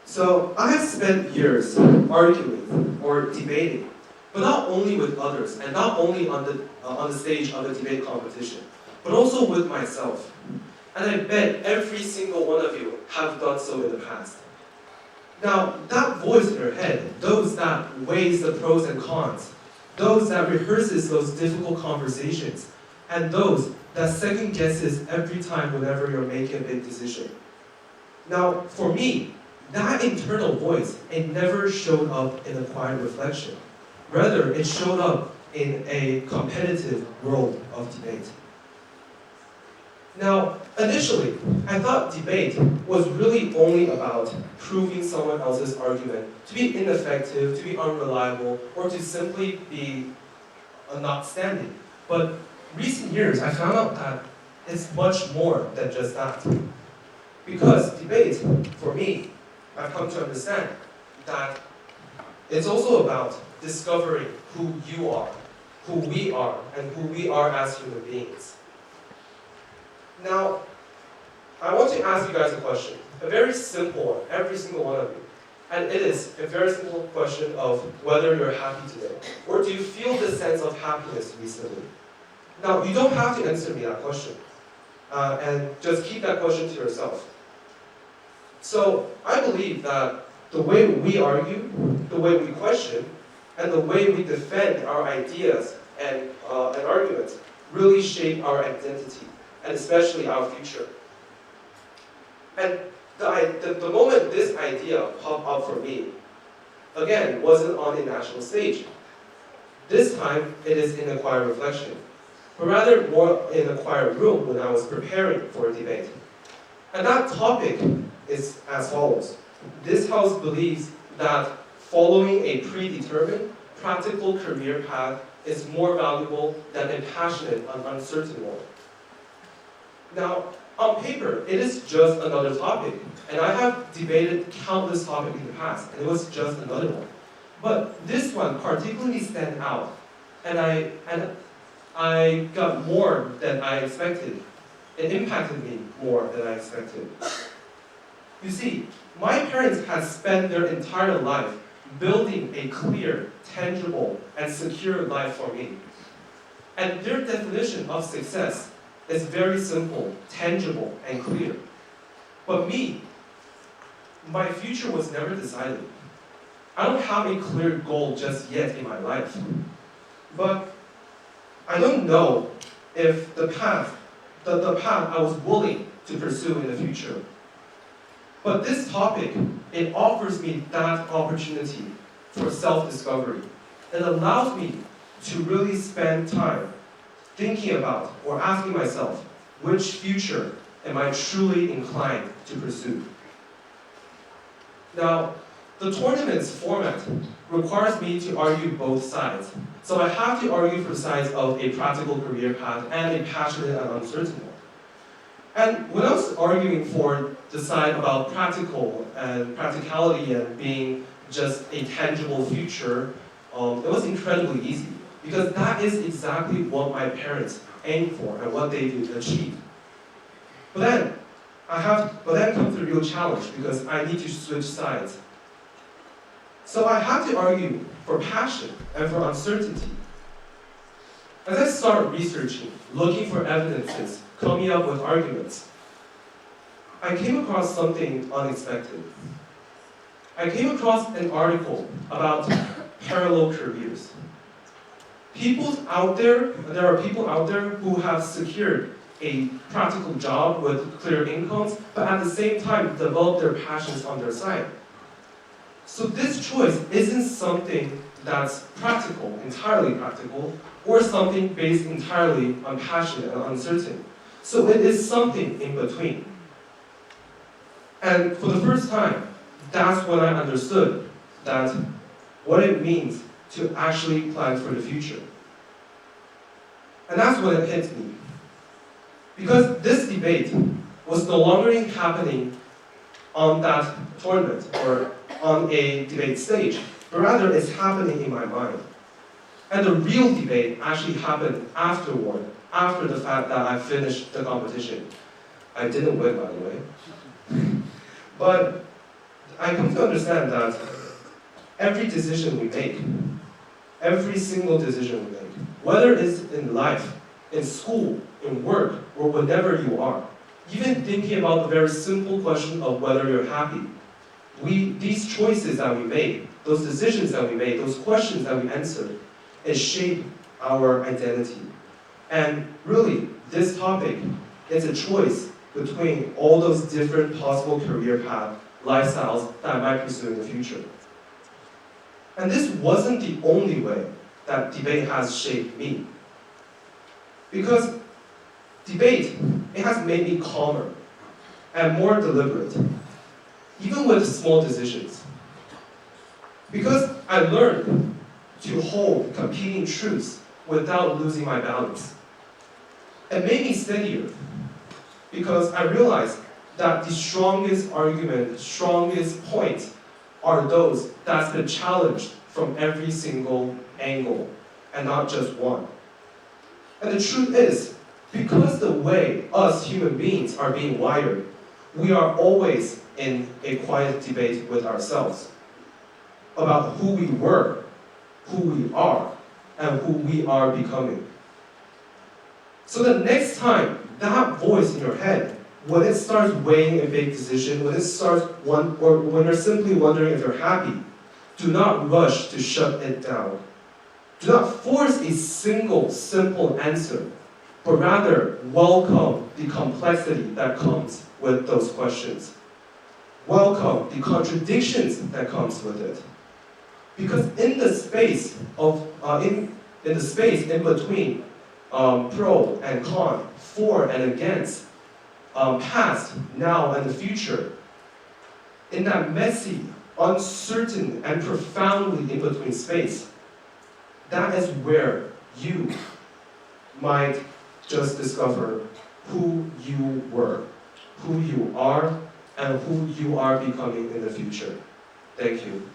So I have spent years arguing or debating, but not only with others, and not only on the stage of a debate competition, but also with myself. And I bet every single one of you have done so in the past. Now, that voice in your head, those that weighs the pros and cons, those that rehearses those difficult conversations, and those that second guesses every time whenever you're making a big decision. Now, for me, that internal voice, it never showed up in a quiet reflection. Rather, it showed up in a competitive world of debate. Now, initially, I thought debate was really only about proving someone else's argument to be ineffective, to be unreliable, or to simply be not standing. But recent years, I found out that it's much more than just that. Because debate, for me, I've come to understand that it's also about discovering who you are, who we are, and who we are as human beings. Now, I want to ask you guys a question, a very simple one, every single one of you. And it is a very simple question of whether you're happy today, or do you feel this sense of happiness recently? Now, you don't have to answer me that question, and just keep that question to yourself. So, I believe that the way we argue, the way we question, and the way we defend our ideas and arguments really shape our identity, and especially our future. And the moment this idea popped up for me, again, wasn't on a national stage. This time, it is in a quiet reflection, but rather more in a quiet room when I was preparing for a debate. And that topic is as follows. This house believes that following a predetermined, practical career path is more valuable than a passionate and uncertain one. Now, on paper, it is just another topic, and I have debated countless topics in the past, and it was just another one. But this one particularly stands out, and I got more than I expected. It impacted me more than I expected. You see, my parents had spent their entire life building a clear, tangible, and secure life for me. And their definition of success is very simple, tangible, and clear. But me, my future was never decided. I don't have a clear goal just yet in my life. But I don't know if the path I was willing to pursue in the future. But this topic, it offers me that opportunity for self-discovery. It allows me to really spend time thinking about or asking myself, which future am I truly inclined to pursue? Now, the tournament's format requires me to argue both sides. So I have to argue for the sides of a practical career path and a passionate and uncertain one. And when I was arguing for the side about practicality and being just a tangible future, it was incredibly easy. Because that is exactly what my parents aimed for and what they did achieve. But then comes the real challenge because I need to switch sides. So I have to argue for passion and for uncertainty. As I start researching, looking for evidences, coming up with arguments, I came across something unexpected. I came across an article about parallel careers. There are people out there who have secured a practical job with clear incomes, but at the same time develop their passions on their side. So this choice isn't something that's practical, entirely practical, or something based entirely on passion and uncertain. So it is something in between. And for the first time, that's when I understood that what it means to actually plan for the future. And that's when it hit me. Because this debate was no longer happening on that tournament or on a debate stage, but rather it's happening in my mind. And the real debate actually happened afterward, after the fact that I finished the competition. I didn't win, by the way. But I come to understand that every decision we make, every single decision we make, whether it's in life, in school, in work, or whenever you are, even thinking about the very simple question of whether you're happy, these choices that we made, those decisions that we made, those questions that we answered, it shaped our identity. And really, this topic is a choice between all those different possible career paths, lifestyles that I might pursue in the future. And this wasn't the only way that debate has shaped me. Because debate, it has made me calmer and more deliberate, even with small decisions. Because I learned to hold competing truths without losing my balance. It made me steadier, because I realized that the strongest argument, strongest points are those that's been challenged from every single angle, and not just one. And the truth is, because the way us human beings are being wired, we are always in a quiet debate with ourselves about who we were, who we are, and who we are becoming. So the next time that voice in your head, when it starts weighing a big decision, when when you're simply wondering if you're happy, do not rush to shut it down. Do not force a single, simple answer, but rather welcome the complexity that comes with those questions. Welcome the contradictions that comes with it. Because in the space in between pro and con, for and against, past, now, and the future, in that messy, uncertain, and profoundly in between space, that is where you might just discover who you were, who you are, and who you are becoming in the future. Thank you.